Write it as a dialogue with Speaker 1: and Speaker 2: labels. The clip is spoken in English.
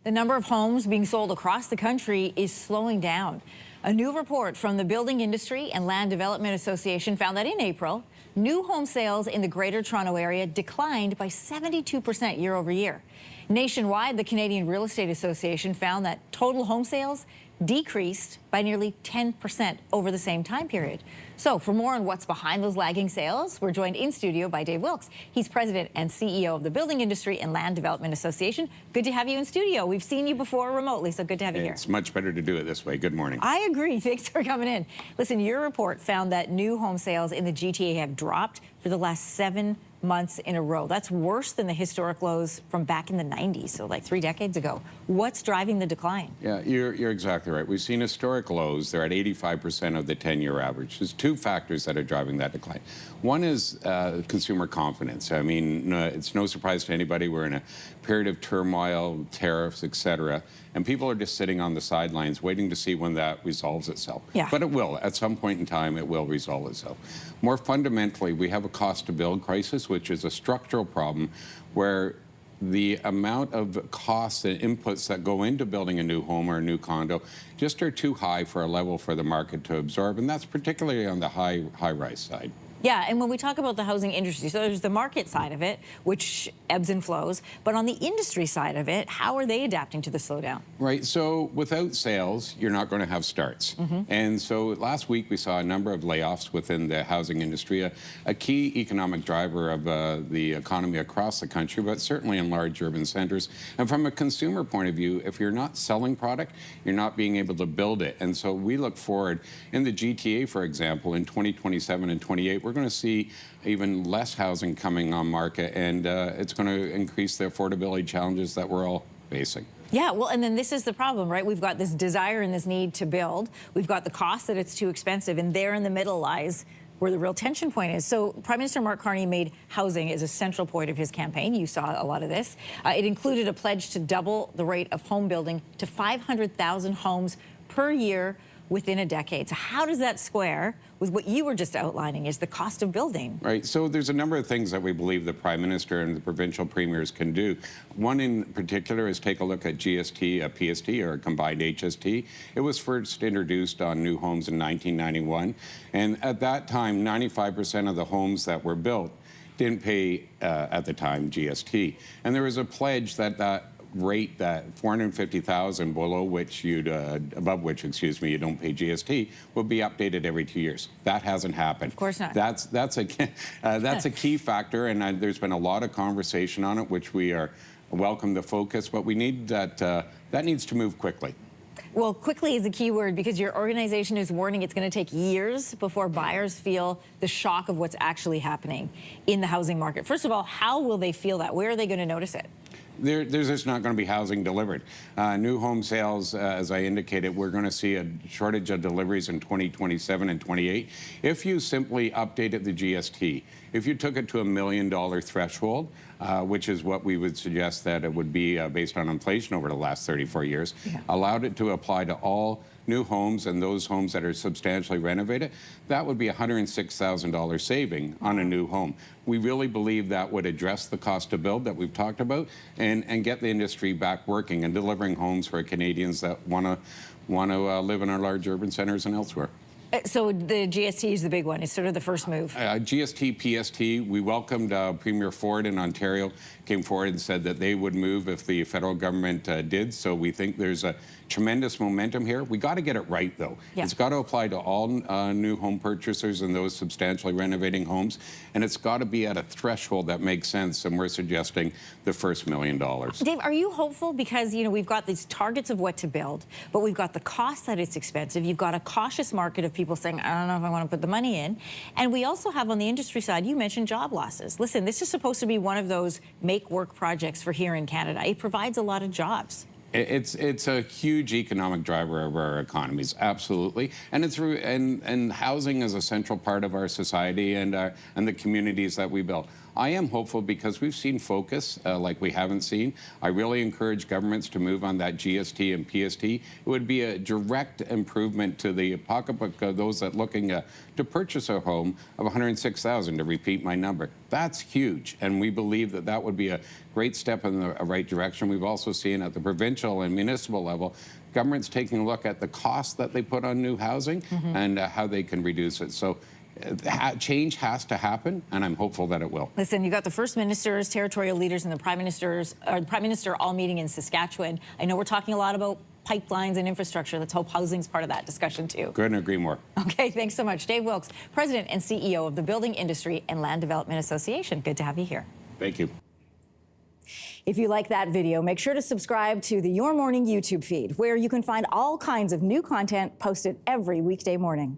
Speaker 1: The number of homes being sold across the country is slowing down. A new report from the Building Industry and Land Development Association found that in April, new home sales in the Greater Toronto Area declined by 72% year over year. Nationwide, the Canadian Real Estate Association found that total home sales decreased by nearly 10% over the same time period. So for more on what's behind those lagging sales, we're joined in studio by Dave Wilkes. He's president and CEO of the Building Industry and Land Development Association. Good to have you in studio. We've seen you before remotely, so good to have you here.
Speaker 2: It's much better to do it this way. Good morning.
Speaker 1: I agree. Thanks for coming in. Listen, your report found that new home sales in the GTA have dropped for the last 7 months in a row. That's worse than the historic lows from back in the 90s, so like 3 decades ago. What's driving the decline?
Speaker 2: Yeah, you're exactly right. We've seen historic lows. They're at 85% of the 10-year average. There's 2 factors that are driving that decline. One is consumer confidence. I mean, it's no surprise to anybody. We're in a period of turmoil, tariffs, etc., and people are just sitting on the sidelines waiting to see when that resolves itself.
Speaker 1: Yeah.
Speaker 2: But it will. At some point in time, it will resolve itself. More fundamentally, we have a cost to build crisis, which is a structural problem where the amount of costs and inputs that go into building a new home or a new condo just are too high for a level for the market to absorb, and that's particularly on the high-rise side.
Speaker 1: Yeah, and when we talk about the housing industry, so there's the market side of it, which ebbs and flows, but on the industry side of it, how are they adapting to the slowdown?
Speaker 2: Right, so without sales, you're not going to have starts. And so last week we saw a number of layoffs within the housing industry, a key economic driver of the economy across the country, but certainly in large urban centers. And from a consumer point of view, if you're not selling product, you're not being able to build it. And so we look forward, in the GTA, for example, in 2027 and 28, we're going to see even less housing coming on market, and it's going to increase the affordability challenges that we're all facing.
Speaker 1: Yeah, well, and then this is the problem, right? We've got this desire and this need to build. We've got the cost that it's too expensive, and there in the middle lies where the real tension point is. So Prime Minister Mark Carney made housing as a central point of his campaign. You saw a lot of this. It included a pledge to double the rate of home building to 500,000 homes per year within a decade. So how does that square with what you were just outlining is the cost of building? Right,
Speaker 2: so there's a number of things that we believe the Prime Minister and the provincial premiers can do. One in particular is take a look at GST, PST, or combined HST. It was first introduced on new homes in 1991, and at that time, 95% of the homes that were built didn't pay, at the time, GST. And there was a pledge that that rate, that 450,000 below which above which, excuse me, you don't pay GST, will be updated every 2 years. That hasn't happened.
Speaker 1: Of course not.
Speaker 2: That's a key factor, and there's been a lot of conversation on it, which we are welcome to focus, but we need that needs to move quickly.
Speaker 1: Well, quickly is a key word, because your organization is warning it's going to take years before buyers feel the shock of what's actually happening in the housing market. First of all, how will they feel that? Where are they going to notice it?
Speaker 2: There's just not going to be housing delivered. New home sales, as I indicated, we're going to see a shortage of deliveries in 2027 and 28. If you simply updated the GST, if you took it to $1 million threshold, which is what we would suggest that it would be based on inflation over the last 34 years, allowed it to apply to all new homes and those homes that are substantially renovated, that would be a $106,000 saving on a new home. We really believe that would address the cost to build that we've talked about and get the industry back working and delivering homes for Canadians that want to live in our large urban centers and elsewhere.
Speaker 1: So the GST is the big one. It's sort of the first move.
Speaker 2: GST, PST, we welcomed Premier Ford in Ontario, came forward and said that they would move if the federal government did. So we think there's a tremendous momentum here. We got to get it right, though. Yeah. It's got to apply to all new home purchasers and those substantially renovating homes, and it's got to be at a threshold that makes sense, and we're suggesting the first $1 million.
Speaker 1: Dave, are you hopeful? Because, you know, we've got these targets of what to build, but we've got the cost that it's expensive. You've got a cautious market of people saying, I don't know if I want to put the money in. And we also have on the industry side, you mentioned job losses. Listen, this is supposed to be one of those make work projects for here in Canada. It provides a lot of jobs.
Speaker 2: It's a huge economic driver of our economies, absolutely, and and housing is a central part of our society and the communities that we build. I am hopeful because we've seen focus like we haven't seen. I really encourage governments to move on that GST and PST. It would be a direct improvement to the pocketbook of those that looking to purchase a home of $106,000, to repeat my number. That's huge, and we believe that that would be a great step in the right direction. We've also seen at the provincial and municipal level, governments taking a look at the cost that they put on new housing and how they can reduce it. So change has to happen, and I'm hopeful that it will.
Speaker 1: Listen, you got the First Ministers, territorial leaders, and the Prime Minister all meeting in Saskatchewan. I know we're talking a lot about pipelines and infrastructure. Let's hope housing's part of that discussion too.
Speaker 2: Couldn't agree more.
Speaker 1: Okay, thanks so much. Dave Wilkes, President and CEO of the Building Industry and Land Development Association. Good to have you here.
Speaker 2: Thank you.
Speaker 1: If you like that video, make sure to subscribe to the Your Morning YouTube feed, where you can find all kinds of new content posted every weekday morning.